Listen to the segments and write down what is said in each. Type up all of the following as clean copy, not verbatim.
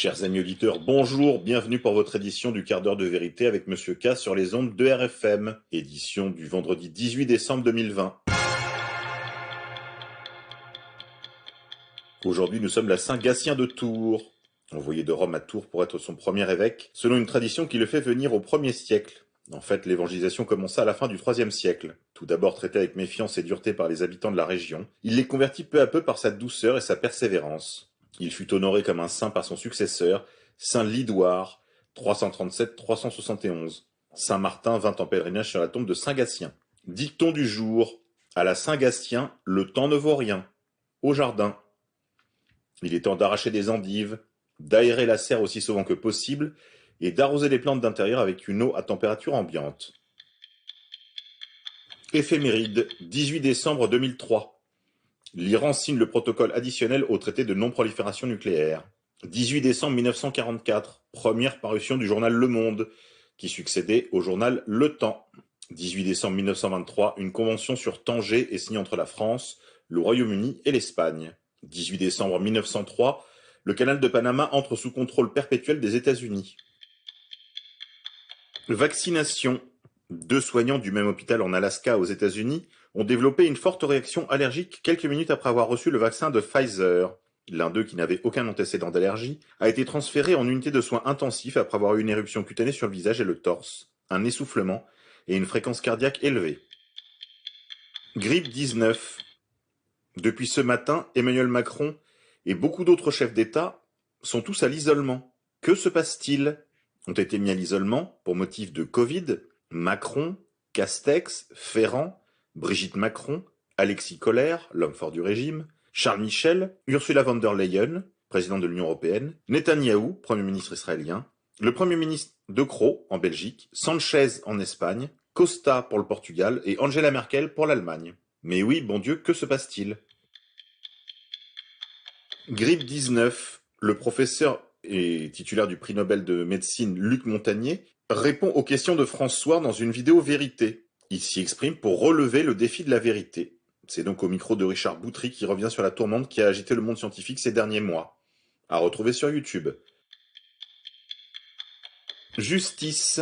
Chers amis auditeurs, bonjour, bienvenue pour votre édition du quart d'heure de vérité avec Monsieur K sur les ondes de RFM, édition du vendredi 18 décembre 2020. Aujourd'hui, nous sommes la Saint-Gatien de Tours, envoyé de Rome à Tours pour être son premier évêque, selon une tradition qui le fait venir au 1er siècle. En fait, l'évangélisation commença à la fin du 3e siècle. Tout d'abord traité avec méfiance et dureté par les habitants de la région, il les convertit peu à peu par sa douceur et sa persévérance. Il fut honoré comme un saint par son successeur, Saint Lidoire, 337-371. Saint Martin vint en pèlerinage sur la tombe de Saint Gatien. Dicton du jour. À la Saint Gatien, le temps ne vaut rien. Au jardin. Il est temps d'arracher des endives, d'aérer la serre aussi souvent que possible et d'arroser les plantes d'intérieur avec une eau à température ambiante. Éphéméride, 18 décembre 2003. L'Iran signe le protocole additionnel au traité de non-prolifération nucléaire. 18 décembre 1944, première parution du journal Le Monde, qui succédait au journal Le Temps. 18 décembre 1923, une convention sur Tanger est signée entre la France, le Royaume-Uni et l'Espagne. 18 décembre 1903, le canal de Panama entre sous contrôle perpétuel des États-Unis. Vaccination. 2 soignants du même hôpital en Alaska aux États-Unis ont développé une forte réaction allergique quelques minutes après avoir reçu le vaccin de Pfizer. L'un d'eux, qui n'avait aucun antécédent d'allergie, a été transféré en unité de soins intensifs après avoir eu une éruption cutanée sur le visage et le torse, un essoufflement et une fréquence cardiaque élevée. Grippe 19. Depuis ce matin, Emmanuel Macron et beaucoup d'autres chefs d'État sont tous à l'isolement. Que se passe-t-il ? Ont été mis à l'isolement pour motif de Covid Macron, Castex, Ferrand, Brigitte Macron, Alexis Collère, l'homme fort du régime, Charles Michel, Ursula von der Leyen, présidente de l'Union européenne, Netanyahou, Premier ministre israélien, le Premier ministre De Croo en Belgique, Sanchez en Espagne, Costa pour le Portugal et Angela Merkel pour l'Allemagne. Mais oui, bon Dieu, que se passe-t-il ? Grippe 19, le professeur et titulaire du prix Nobel de médecine Luc Montagnier répond aux questions de François dans une vidéo Vérité. Il s'y exprime pour relever le défi de la vérité. C'est donc au micro de Richard Boutry qui revient sur la tourmente qui a agité le monde scientifique ces derniers mois. À retrouver sur YouTube. Justice.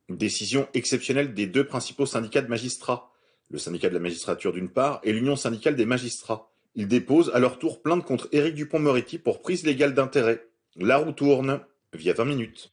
Décision exceptionnelle des 2 principaux syndicats de magistrats. Le syndicat de la magistrature d'une part et l'Union syndicale des magistrats. Ils déposent à leur tour plainte contre Éric Dupond-Moretti pour prise légale d'intérêt. La roue tourne, via 20 minutes.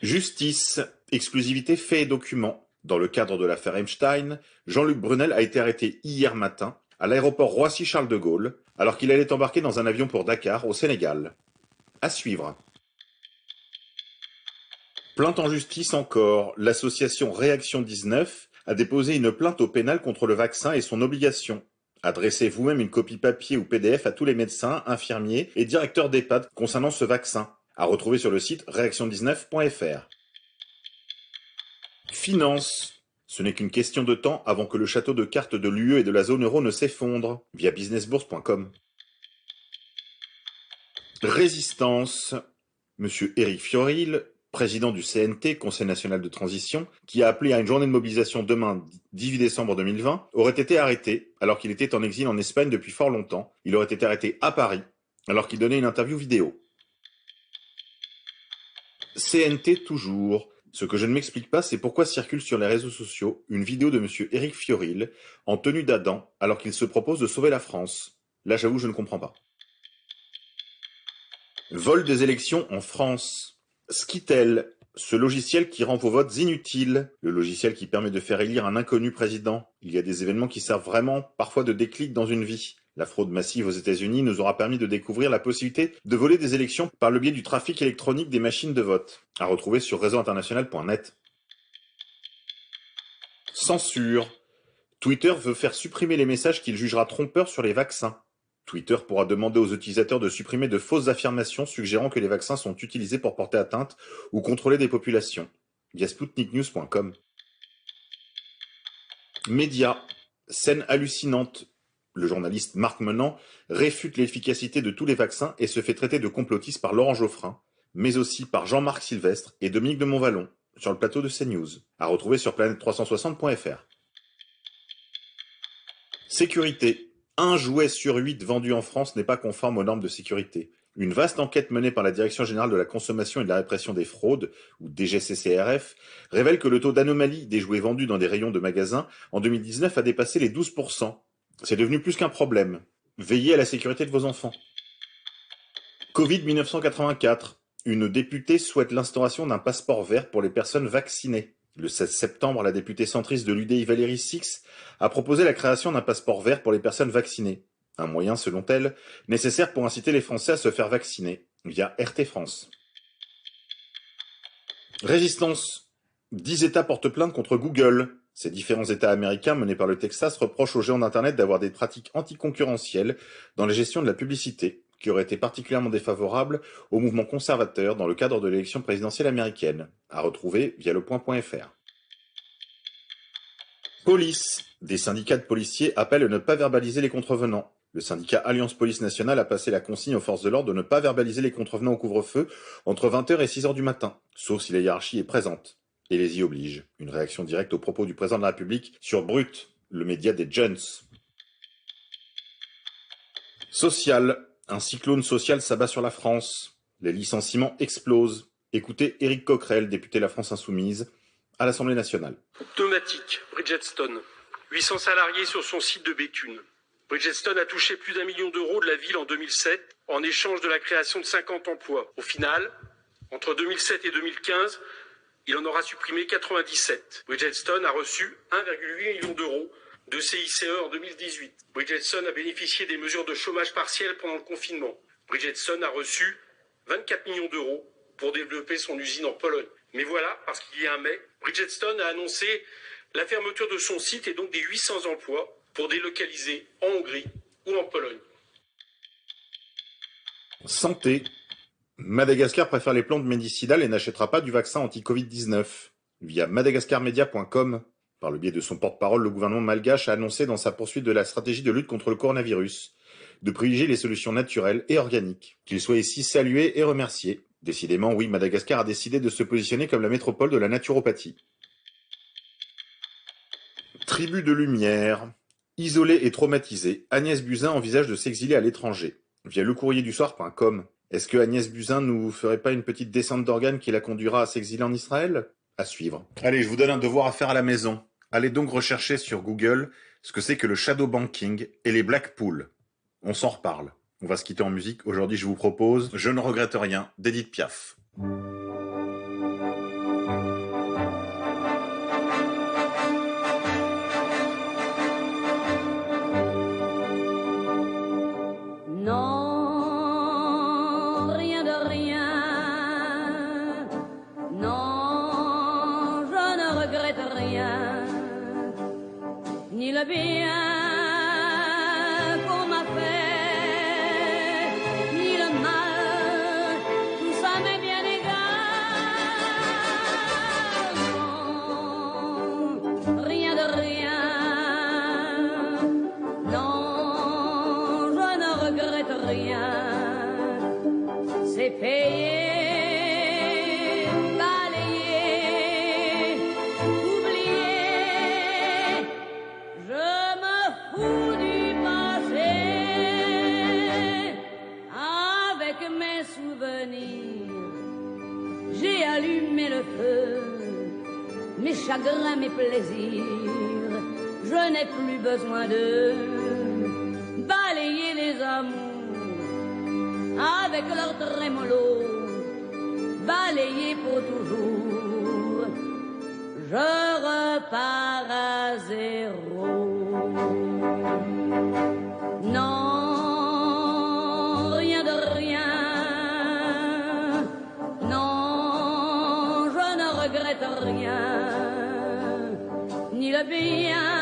Justice, exclusivité faits et documents. Dans le cadre de l'affaire Epstein, Jean-Luc Brunel a été arrêté hier matin à l'aéroport Roissy-Charles de Gaulle, alors qu'il allait embarquer dans un avion pour Dakar, au Sénégal. À suivre. Plainte en justice encore. L'association Réaction 19 a déposé une plainte au pénal contre le vaccin et son obligation. Adressez vous-même une copie papier ou PDF à tous les médecins, infirmiers et directeurs d'EHPAD concernant ce vaccin. À retrouver sur le site réaction19.fr. Finance. Ce n'est qu'une question de temps avant que le château de cartes de l'UE et de la zone euro ne s'effondre, via businessbourse.com. Résistance. Monsieur Éric Fiorilde, président du CNT, Conseil national de transition, qui a appelé à une journée de mobilisation demain, 18 décembre 2020, aurait été arrêté alors qu'il était en exil en Espagne depuis fort longtemps. Il aurait été arrêté à Paris alors qu'il donnait une interview vidéo. CNT toujours. Ce que je ne m'explique pas, c'est pourquoi circule sur les réseaux sociaux une vidéo de monsieur Éric Fiorilde en tenue d'Adam alors qu'il se propose de sauver la France. Là, j'avoue, je ne comprends pas. Vol des élections en France. Skitel, ce logiciel qui rend vos votes inutiles, le logiciel qui permet de faire élire un inconnu président. Il y a des événements qui servent vraiment parfois de déclic dans une vie. La fraude massive aux États-Unis nous aura permis de découvrir la possibilité de voler des élections par le biais du trafic électronique des machines de vote. À retrouver sur réseauinternational.net. Censure. Twitter veut faire supprimer les messages qu'il jugera trompeurs sur les vaccins. Twitter pourra demander aux utilisateurs de supprimer de fausses affirmations suggérant que les vaccins sont utilisés pour porter atteinte ou contrôler des populations. Via sputniknews.com. Médias. Scène hallucinante. Le journaliste Marc Menant réfute l'efficacité de tous les vaccins et se fait traiter de complotiste par Laurent Geoffrin, mais aussi par Jean-Marc Sylvestre et Dominique de Montvalon, sur le plateau de CNews. À retrouver sur planète360.fr. Sécurité. 1 jouet sur 8 vendu en France n'est pas conforme aux normes de sécurité. Une vaste enquête menée par la Direction générale de la consommation et de la répression des fraudes, ou DGCCRF, révèle que le taux d'anomalie des jouets vendus dans des rayons de magasins en 2019 a dépassé les 12%. C'est devenu plus qu'un problème. Veillez à la sécurité de vos enfants. Covid 1984. Une députée souhaite l'instauration d'un passeport vert pour les personnes vaccinées. Le 16 septembre, la députée centriste de l'UDI Valérie Six a proposé la création d'un passeport vert pour les personnes vaccinées. Un moyen, selon elle, nécessaire pour inciter les Français à se faire vacciner, via RT France. Résistance. 10 États portent plainte contre Google. Ces différents États américains, menés par le Texas, reprochent aux géants d'Internet d'avoir des pratiques anticoncurrentielles dans la gestion de la publicité, qui auraient été particulièrement défavorables au mouvement conservateur dans le cadre de l'élection présidentielle américaine, à retrouver via lepoint.fr. Police. Des syndicats de policiers appellent à ne pas verbaliser les contrevenants. Le syndicat Alliance Police Nationale a passé la consigne aux forces de l'ordre de ne pas verbaliser les contrevenants au couvre-feu entre 20h et 6h du matin, sauf si la hiérarchie est présente, et les y oblige. Une réaction directe aux propos du président de la République sur Brut, le média des Jones. Social. Un cyclone social s'abat sur la France. Les licenciements explosent. Écoutez Éric Coquerel, député La France Insoumise, à l'Assemblée nationale. Pneumatique, Bridgestone. 800 salariés sur son site de Béthune. Bridgestone a touché plus d'1 million d'euros de la ville en 2007 en échange de la création de 50 emplois. Au final, entre 2007 et 2015, il en aura supprimé 97. Bridgestone a reçu 1,8 million d'euros de CICE en 2018. Bridgestone a bénéficié des mesures de chômage partiel pendant le confinement. Bridgestone a reçu 24 millions d'euros pour développer son usine en Pologne. Mais voilà, parce qu'il y a un mais, Bridgestone a annoncé la fermeture de son site et donc des 800 emplois pour délocaliser en Hongrie ou en Pologne. Santé. Madagascar préfère les plantes médicinales et n'achètera pas du vaccin anti-Covid-19. Via madagascarmedia.com, par le biais de son porte-parole, le gouvernement malgache a annoncé dans sa poursuite de la stratégie de lutte contre le coronavirus de privilégier les solutions naturelles et organiques. Qu'il soit ici salué et remercié. Décidément, oui, Madagascar a décidé de se positionner comme la métropole de la naturopathie. Tribu de lumière. Isolée et traumatisée, Agnès Buzyn envisage de s'exiler à l'étranger. Via lecourrierdusoir.com. Est-ce que Agnès Buzyn nous ferait pas une petite descente d'organes qui la conduira à s'exiler en Israël? À suivre. Allez, je vous donne un devoir à faire à la maison. Allez donc rechercher sur Google ce que c'est que le shadow banking et les black pools. On s'en reparle. On va se quitter en musique. Aujourd'hui, je vous propose Je ne regrette rien d'Edith Piaf. Ni le bien qu'on m'a fait, ni le mal, tout ça m'est bien égal. Non, rien de rien, non, je ne regrette rien, c'est payé. J'ai allumé le feu, mes chagrins, mes plaisirs. Je n'ai plus besoin de balayer les amours avec leur trémolo, balayer pour toujours. Je repars à zéro. Non. Rien, ni le bien